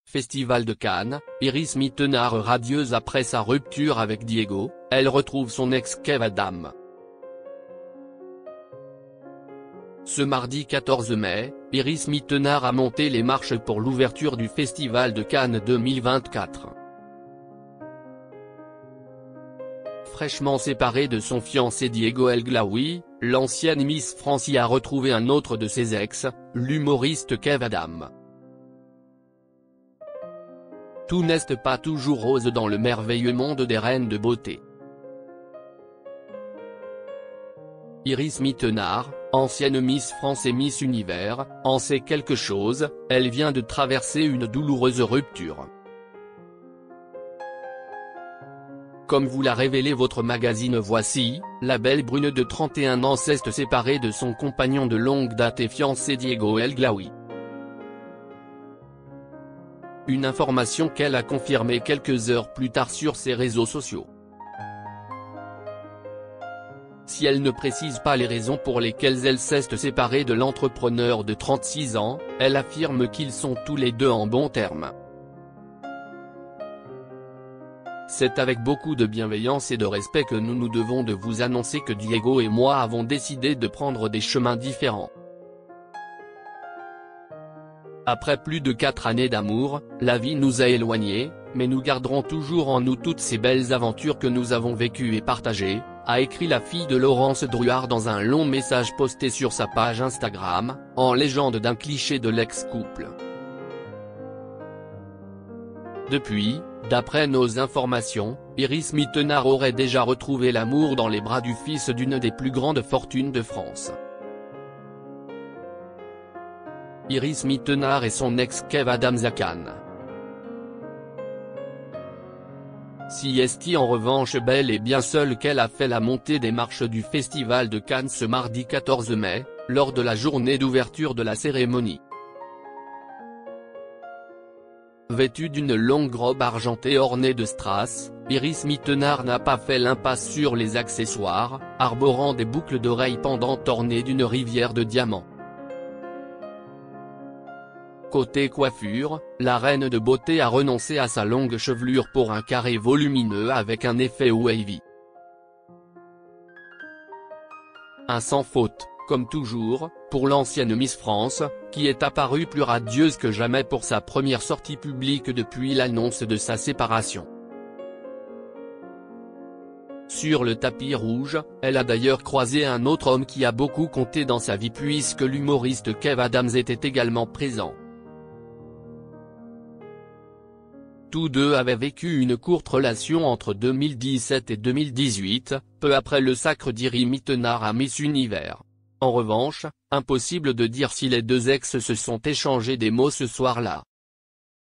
Festival de Cannes, Iris Mittenard radieuse après sa rupture avec Diego, elle retrouve son ex Kev Adams. Ce mardi 14 mai, Iris Mittenard a monté les marches pour l'ouverture du Festival de Cannes 2024. Fraîchement séparée de son fiancé Diego El Glaoui, l'ancienne Miss France y a retrouvé un autre de ses ex, l'humoriste Kev Adams. Tout n'est pas toujours rose dans le merveilleux monde des reines de beauté. Iris Mittenard, ancienne Miss France et Miss Univers, en sait quelque chose, elle vient de traverser une douloureuse rupture. Comme vous l'a révélé votre magazine Voici, la belle brune de 31 ans s'est séparée de son compagnon de longue date et fiancé Diego El Glaoui. Une information qu'elle a confirmée quelques heures plus tard sur ses réseaux sociaux. Si elle ne précise pas les raisons pour lesquelles elle s'est séparée de l'entrepreneur de 36 ans, elle affirme qu'ils sont tous les deux en bons termes. C'est avec beaucoup de bienveillance et de respect que nous devons de vous annoncer que Diego et moi avons décidé de prendre des chemins différents. Après plus de 4 années d'amour, la vie nous a éloignés, mais nous garderons toujours en nous toutes ces belles aventures que nous avons vécues et partagées, a écrit la fille de Laurence Druard dans un long message posté sur sa page Instagram, en légende d'un cliché de l'ex-couple. Depuis, d'après nos informations, Iris Mittenard aurait déjà retrouvé l'amour dans les bras du fils d'une des plus grandes fortunes de France. Iris Mittenard et son ex Kev Adams à Cannes. Si est en revanche bel et bien seule qu'elle a fait la montée des marches du Festival de Cannes ce mardi 14 mai, lors de la journée d'ouverture de la cérémonie. Vêtue d'une longue robe argentée ornée de strass, Iris Mittenard n'a pas fait l'impasse sur les accessoires, arborant des boucles d'oreilles pendantes ornées d'une rivière de diamants. Côté coiffure, la reine de beauté a renoncé à sa longue chevelure pour un carré volumineux avec un effet wavy. Un sans faute, comme toujours, pour l'ancienne Miss France, qui est apparue plus radieuse que jamais pour sa première sortie publique depuis l'annonce de sa séparation. Sur le tapis rouge, elle a d'ailleurs croisé un autre homme qui a beaucoup compté dans sa vie puisque l'humoriste Kev Adams était également présent. Tous deux avaient vécu une courte relation entre 2017 et 2018, peu après le sacre d'Iris Mittenard à Miss Univers. En revanche, impossible de dire si les deux ex se sont échangés des mots ce soir-là.